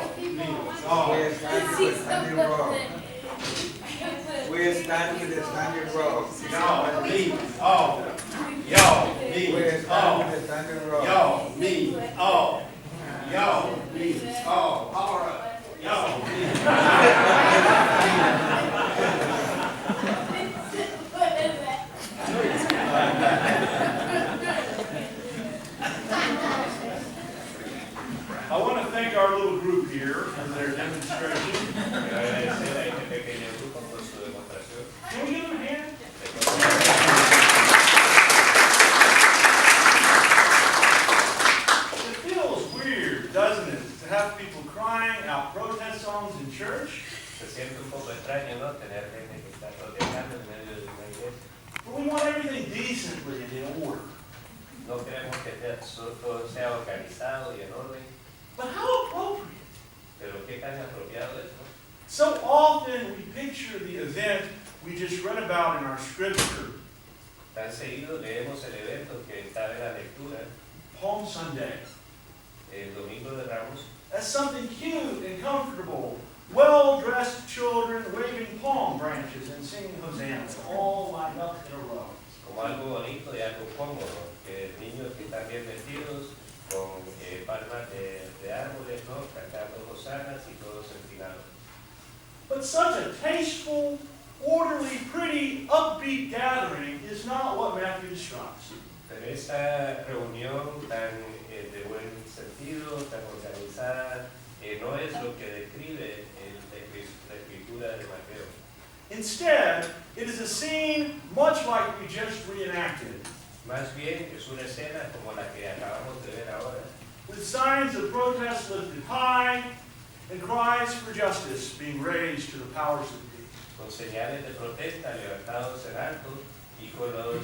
We're standing with Standing Rock. We're standing with the Standing Rock. Y'all, me, oh. Y'all, me, We're standing oh. with the Standing Rock. Y'all, me, oh. Y'all, me, oh. All right. Y'all, me. I want to thank our little group here for their demonstration. Can we give them a hand? It feels weird, doesn't it, to have people crying out protest songs in church? Se siente un poco extraño, ¿no? Tener gente que está protestando en medio de una iglesia. But we want everything decently and in order. No queremos que todo sea organizado y en orden, But how appropriate. pero qué tan apropiado es, ¿no? So often we picture the event we just read about in our scripture, Tan seguido leemos el evento que está en la lectura, Palm Sunday, el Domingo de Ramos, as something cute and comfortable, well-dressed children waving palm branches and singing Hosanna, all lined up in a row. como algo bonito y algo cómodo, que niños que están bien vestidos, con palmas de árboles, ¿no? Cantando hosanas y todos empinados. But such a tasteful, orderly, pretty, upbeat gathering is not what Matthew describes. Pero esta reunión tan de buen sentido, tan organizada, no es lo que describe la escritura de Mateo. Instead, it is a scene much like we just reenacted, Más bien es una escena como la que acabamos de ver ahora, with signs of protest lifted high and cries for justice being raised to the powers that be. con señales de protesta levantados en alto y con los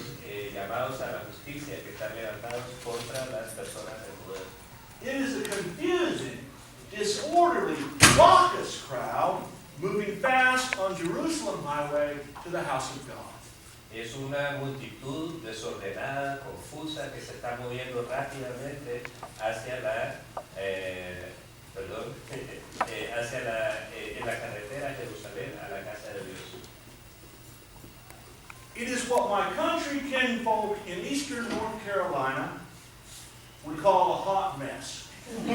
llamados a la justicia que están levantados contra las personas del poder. It is a confusing, disorderly, raucous crowd moving fast on Jerusalem highway to the house of God. Es una multitud desordenada, confusa, que se está moviendo rápidamente hacia en la carretera a Jerusalén, a la casa de Dios. It is what my country kinfolk in eastern North Carolina would call a hot mess. Lo que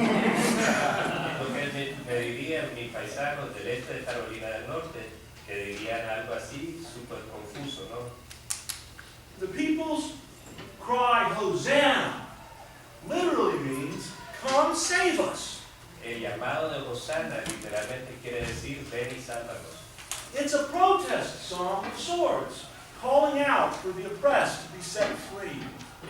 me dirían mis paisanos del este de Carolina del Norte, que dirían algo así, súper confuso, ¿no? The people's cry, Hosanna, literally means, come save us. El llamado de Hosanna literalmente quiere decir, ven y sálvanos. It's a protest song of sorts, calling out for the oppressed to be set free.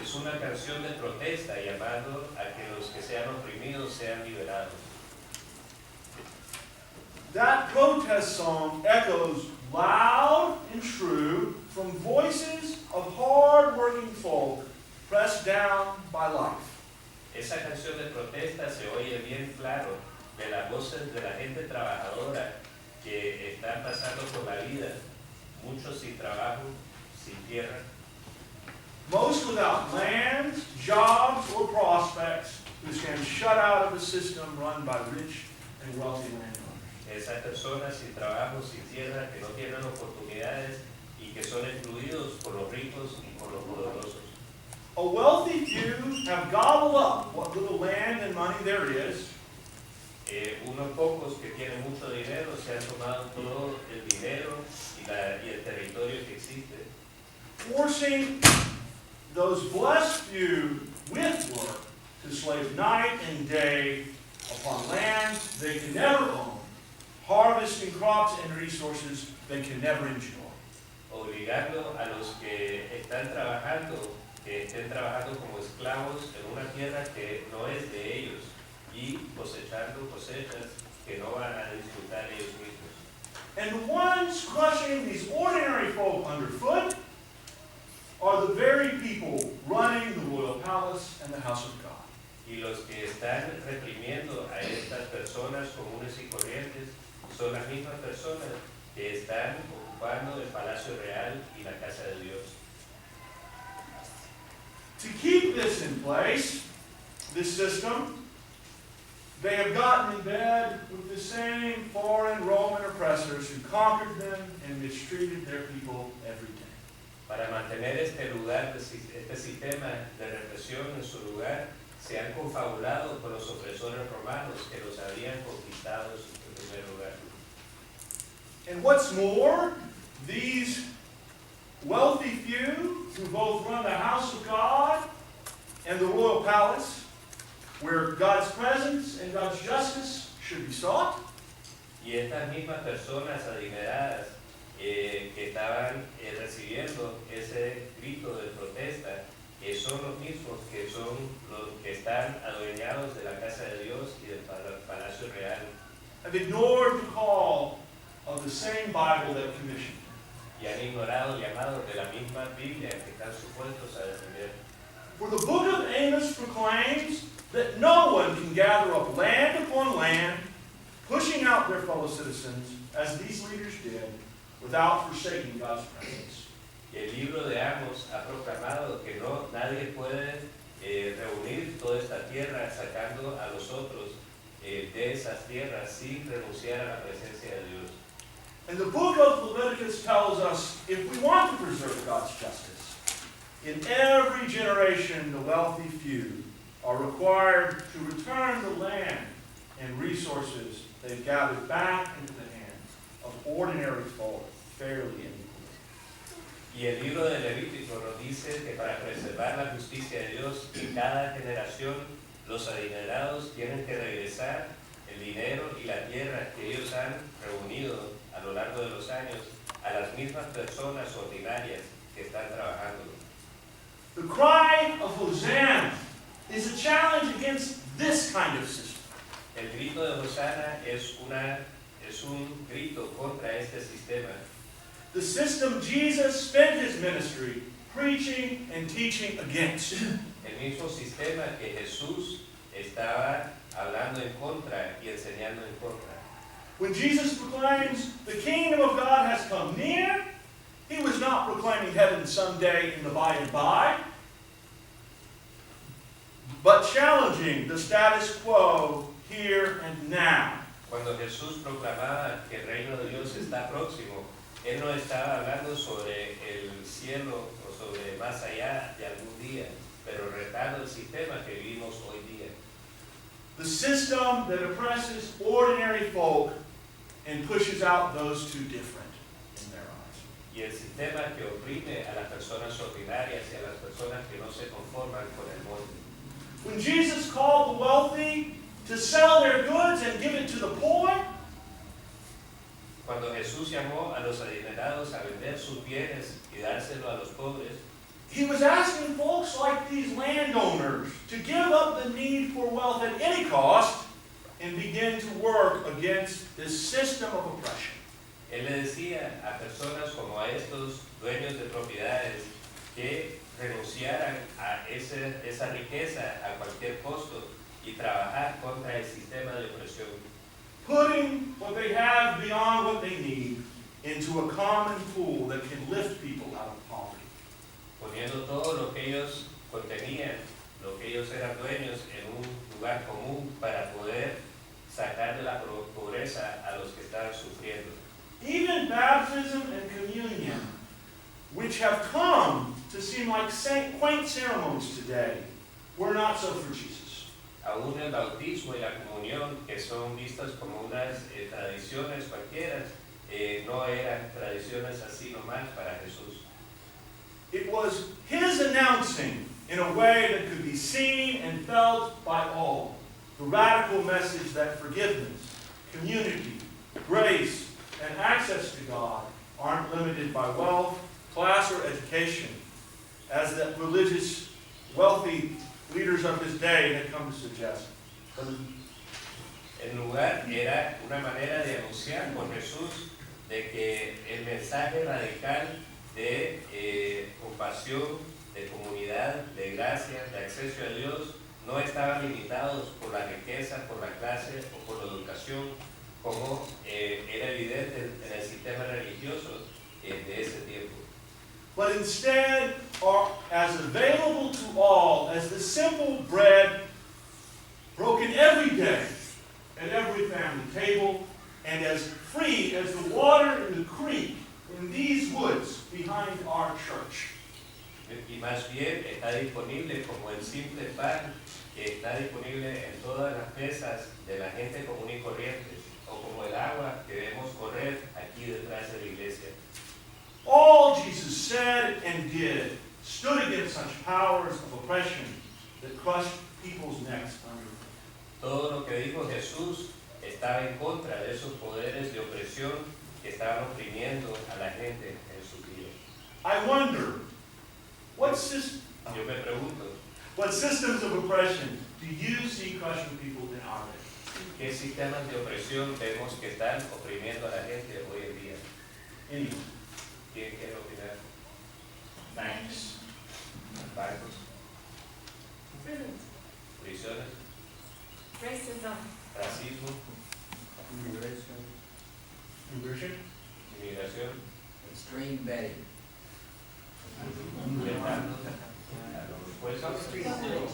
Es una canción de protesta llamando a que los que sean oprimidos sean liberados. That protest song echoes loud and true from voices of hard-working folk pressed down by life. Esa canción de protesta se oye bien claro de las voces de la gente trabajadora que están pasando por la vida, muchos sin trabajo, sin tierra, Most without land, jobs, or prospects, who stand shut out of a system run by rich and wealthy landowners. esas personas sin trabajo, sin tierra, que no tienen oportunidades y que son excluidos por los ricos y por los poderosos. A wealthy few have gobbled up what little land and money there is, Unos pocos que tienen mucho dinero se han tomado todo el dinero y el territorio que existe, forcing those blessed few with work to slave night and day upon land they can never own, harvesting crops and resources they can never enjoy. obligando a los que están trabajando, que estén trabajando como esclavos en una tierra que no es de ellos y cosechando cosechas que no van a disfrutar ellos mismos. And the ones crushing these ordinary folk underfoot are the very people running the royal palace and the house of God. Y los que están reprimiendo a estas personas comunes y corrientes son las mismas personas que están ocupando el Palacio Real y la Casa de Dios. To keep this in place, this system, they have gotten in bed with the same foreign Roman oppressors who conquered them and mistreated their people every day. Para mantener este lugar, este sistema de represión en su lugar, se han confabulado con los opresores romanos que los habían conquistado en primer lugar. And what's more, these wealthy few who both run the house of God and the royal palace, where God's presence and God's justice should be sought, Y estas mismas personas adineradas que estaban recibiendo ese grito de protesta, son los mismos que son los que están adueñados de la casa de Dios y del palacio real. have ignored the call of the same Bible that commissioned. Y han ignorado el llamado de la misma Biblia que están supuestos a defender. For the book of Amos proclaims that no one can gather up land upon land, pushing out their fellow citizens, as these leaders did, without forsaking God's presence. Y el libro de Amos ha proclamado que nadie puede reunir toda esta tierra sacando a los otros de esas tierras sin renunciar a la presencia de Dios. And the book of Leviticus tells us if we want to preserve God's justice, in every generation the wealthy few are required to return the land and resources they've gathered back into the hands of ordinary folk fairly and equally. Y el libro de Levítico nos dice que para preservar la justicia de Dios, en cada generación los adinerados tienen que regresar el dinero y la tierra que ellos han reunido a lo largo de los años a las mismas personas ordinarias que están trabajando. The cry of Hosanna is a challenge against this kind of system. El grito de Hosanna es un grito contra este sistema. The system Jesus spent his ministry preaching and teaching against. El mismo sistema que Jesús estaba hablando en contra y enseñando en contra. When Jesus proclaims the kingdom of God has come near, he was not proclaiming heaven someday in the by and by, but challenging the status quo here and now. Cuando Jesús proclamaba que el reino de Dios está próximo, Él no estaba hablando sobre el cielo o sobre más allá de algún día, pero retando el sistema que vivimos hoy día. The system that oppresses ordinary folk and pushes out those too different in their eyes. Y el sistema que oprime a las personas ordinarias y a las personas que no se conforman con el mundo. When Jesus called the wealthy to sell their goods and give it to the poor, Cuando Jesús llamó a los adinerados a vender sus bienes y dárselo a los pobres, he was asking folks like these landowners to give up the need for wealth at any cost and begin to work against this system of oppression. Él le decía a personas como a estos dueños de propiedades que renunciaran a esa riqueza a cualquier costo y trabajar contra el sistema de opresión. Putting what they have beyond what they need into a common pool that can lift people out of poverty. Poniendo todo lo que ellos contenían, lo que ellos eran dueños en un lugar común para poder sacar de la pobreza a los que estaban sufriendo. Even baptism and communion, which have come to seem like quaint ceremonies today, were not so for Jesus. Aún el bautismo y la comunión, que son vistas como unas tradiciones cualquiera, no eran tradiciones así nomás para Jesús. It was his announcing in a way that could be seen and felt by all the radical message that forgiveness, community, grace, and access to God aren't limited by wealth, class, or education, as the religious, wealthy leaders of his day had come to suggest. En lugar, era una manera de anunciar con Jesús de que el mensaje radical de compasión, de comunidad, de gracia, de acceso a Dios, no estaban limitados por la riqueza, por la clase o por la educación, como era evidente en el sistema religioso de ese tiempo. But instead are as available to all as the simple bread broken every day Holy Family table, and as free as the water in the creek in these woods behind our church. Y más bien está disponible como el simple pan que está disponible en todas las mesas de la gente común y corriente, o como el agua que vemos correr aquí detrás de la iglesia. All Jesus said and did stood against such powers of oppression that crushed people's necks under them. Todo lo que dijo Jesús estaba en contra de esos poderes de opresión que estaban oprimiendo a la gente en sus vidas. I wonder, what Yo me pregunto, systems of oppression do you see crushing people in our day? ¿qué sistemas de opresión vemos que están oprimiendo a la gente hoy en día? Anyone? ¿Quién quiere opinar? Banks. Bancos, Prisons, prisiones, racism, racismo, Immigration. Immigration? inmigración, Extreme betting. vetando a los jueces. Still,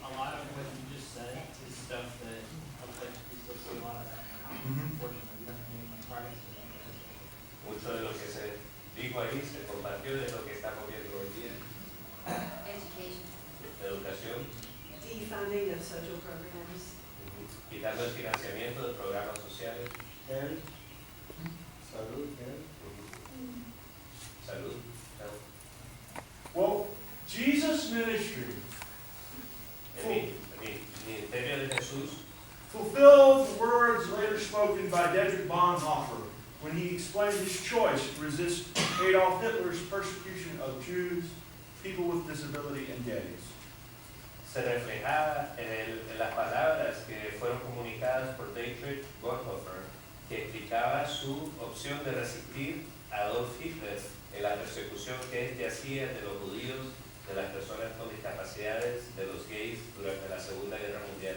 a lot of what you just said is stuff that affects people, see a lot of that now. Unfortunately, nothing in my private. Mucho de lo que se dijo ahí se compartió de lo que estamos viendo hoy día. education. Educación, Defunding of social programs. quitando el financiamiento de programas sociales, Health. Salud, health. salud. Well, Jesus' ministry El ministerio de Jesús fulfilled the words later spoken by Dietrich Bonhoeffer when he explained his choice to resist Adolf Hitler's persecution of Jews, people with disability, and gays. se reflejaba en las palabras que fueron comunicadas por Dietrich Bonhoeffer, que explicaba su opción de resistir a Adolf Hitler en la persecución que éste hacía de los judíos, de las personas con discapacidades, de los gays durante la Segunda Guerra Mundial.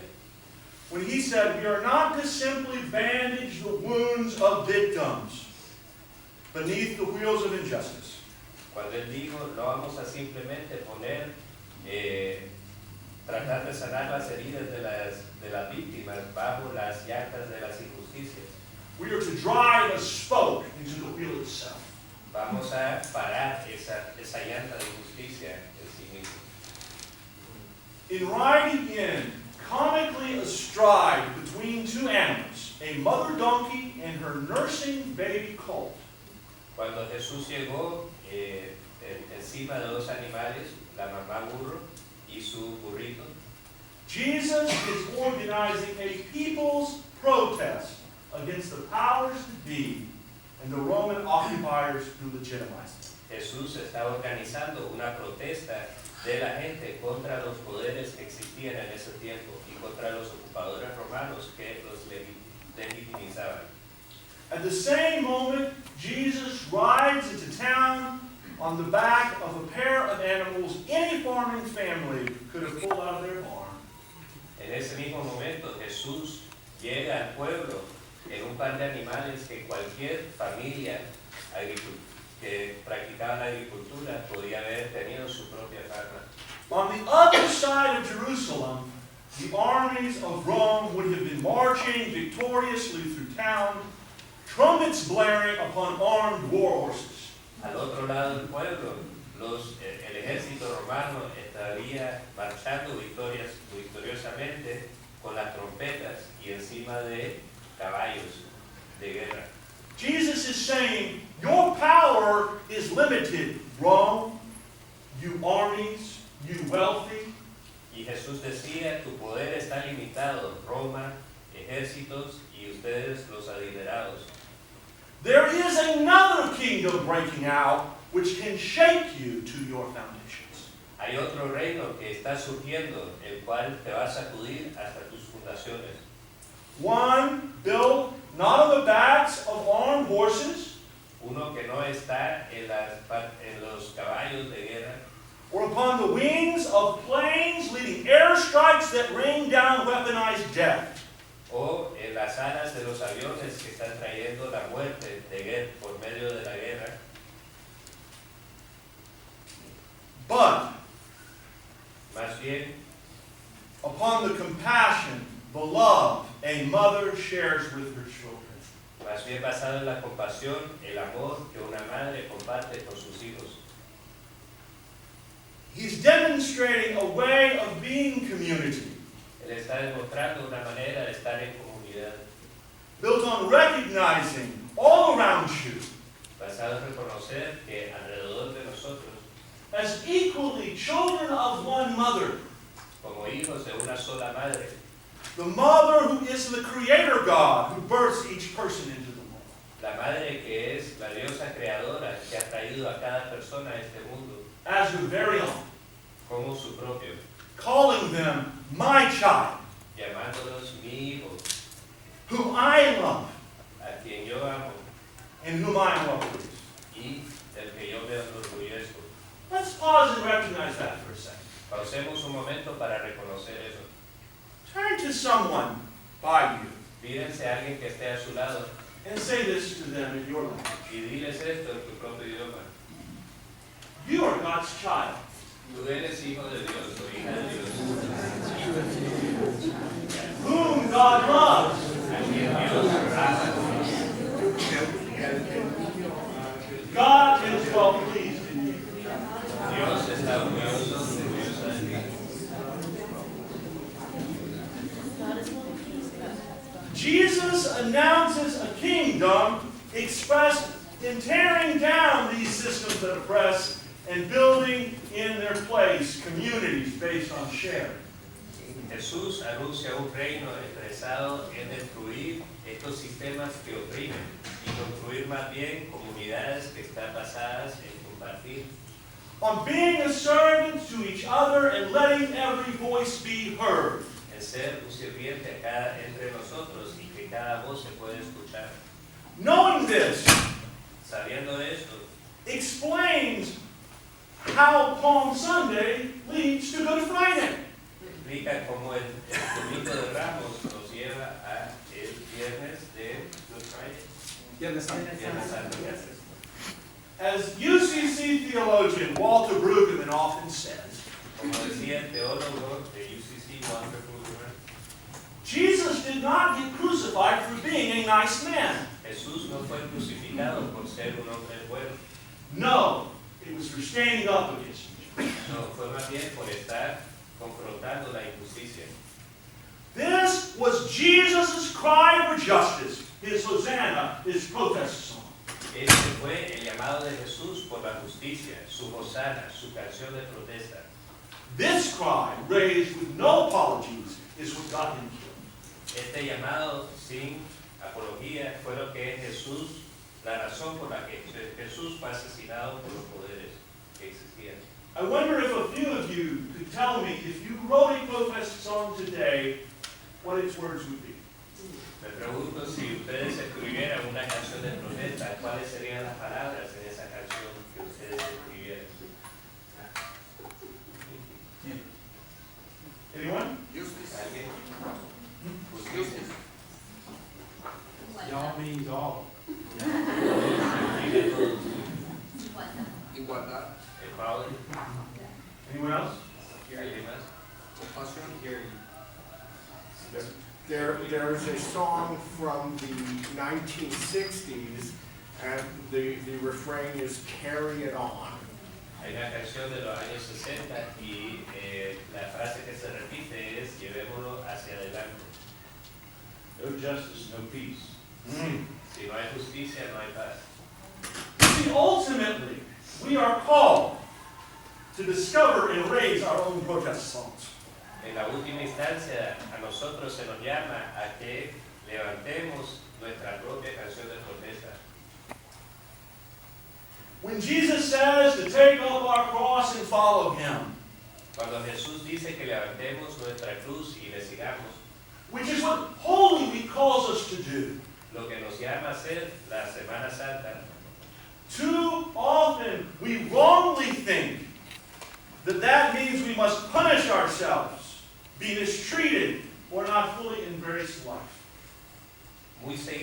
When he said, "We are not to simply bandage the wounds of victims beneath the wheels of injustice. Cuando él dijo, no vamos a simplemente tratar de sanar las heridas de las víctimas bajo las llantas de las injusticias. We are to drive a spoke into the wheel itself." Vamos a parar esa llanta de injusticia en sí misma. In riding in, comically astride between two animals, a mother donkey and her nursing baby colt, Cuando Jesús llegó encima de dos animales, la mamá burro y su burrito, Jesus is organizing a people's protest against the powers that be and the Roman occupiers who legitimized it. Jesús está organizando una protesta de la gente contra los poderes que existían en ese tiempo y contra los ocupadores romanos que los legitimizaban. At the same moment, Jesus rides into town on the back of a pair of animals any farming family could have pulled out of their barn. En ese mismo momento Jesús llega al pueblo en un par de animales que cualquier familia que practicaba la agricultura podía haber tenido su propia farma. On the other side of Jerusalem, the armies of Rome would have been marching victoriously through town, trumpets blaring upon armed war horses. Al otro lado del pueblo, el ejército romano estaría marchando victoriosamente con las trompetas y encima de caballos de guerra. Jesus is saying, your power is limited, Rome, you armies, you wealthy. Y Jesús decía, tu poder está limitado, Roma, ejércitos y ustedes los adinerados. There is another kingdom breaking out which can shake you to your foundations. Hay otro reino que está surgiendo, el cual te va a sacudir hasta tus fundaciones. One built not on the backs of armed horses, Uno que no está en los caballos de guerra, or upon the wings of planes leading airstrikes that rain down weaponized death. o en las alas de los aviones que están trayendo la muerte por medio de la guerra, But más bien upon the compassion, the love, a mother shares with her children. Más bien basado en la compasión, el amor que una madre comparte con sus hijos. He's demonstrating a way of being community, Él está demostrando una manera de estar en comunidad, built on recognizing all around you basado en reconocer que alrededor de nosotros, as equally children of one mother. como hijos de una sola madre, The mother who is the creator God who births each person into the world. la madre que es la diosa creadora que ha traído a cada persona a este mundo As her very own, como su propio, calling them my child, llamándolos mi hijo, whom I love, a quien yo amo and whom I am well pleased. y del que yo me orgulloso. Let's pause and recognize that for a second. Pausemos un momento para reconocer eso. Turn to someone by you Mírense a alguien que esté a su lado and say this to them in your language. y diles esto en tu propio idioma. You are God's child. Tú eres hijo de Dios o hija de Dios, Whom God loves. a quien Dios ama. God is well pleased in you. Dios está orgulloso de ti. Jesus announces a kingdom expressed in tearing down these systems that oppress and building in their place communities based on sharing. Jesús anuncia un reino expresado en destruir estos sistemas que oprimen y construir más bien comunidades que están basadas en compartir, On being a servant to each other and letting every voice be heard. en ser un sirviente entre nosotros y que cada voz se puede escuchar. Knowing this Sabiendo esto, explains how Palm Sunday leads to Good Friday. explica cómo el Domingo de Ramos nos lleva a el viernes de Good Friday, Viernes Santo. As UCC theologian Walter Brueggemann often says, Como decía el teólogo de UCC, Walter Brueggemann, Jesus did not get crucified for being a nice man. Jesús no fue crucificado por ser un hombre bueno, No, it was for standing up against it. no, fue más bien por estar confrontando la injusticia. This was Jesus' cry for justice, his Hosanna, his protest song. Este fue el llamado de Jesús por la justicia, su hosana, su canción de protesta. This cry, raised with no apologies, is what got him killed. Este llamado sin apología fue lo que es Jesús, la razón por la que Jesús fue asesinado por los poderes que existían. I wonder if a few of you could tell me, if you wrote a protest song today, what its words would be. Me pregunto si ustedes escribieran una canción de protesta, ¿cuáles serían las palabras en esa canción que ustedes escribieran? Anyone? ¿Alguien? Justicia. Y'all means all. Igualdad. Equality. Anyone else? ¿Alguien más? Compasión. There's a song from the 1960s, and the refrain is "Carry it on." Hay una canción de los años 60 y la frase que se repite es llevémoslo hacia adelante. No justice, no peace. Si no hay justicia, no hay paz. See, ultimately, we are called to discover and raise our own protest songs. En la última instancia, a nosotros se nos llama a que levantemos nuestra propia canción de protesta. When Jesus says to take up our cross and follow him, Cuando Jesús dice que levantemos nuestra cruz y le sigamos, which is what Holy Week calls us to do, lo que nos llama a hacer la Semana Santa, too often we wrongly think that that means we must punish ourselves, be mistreated, or not fully embrace life. muy seguido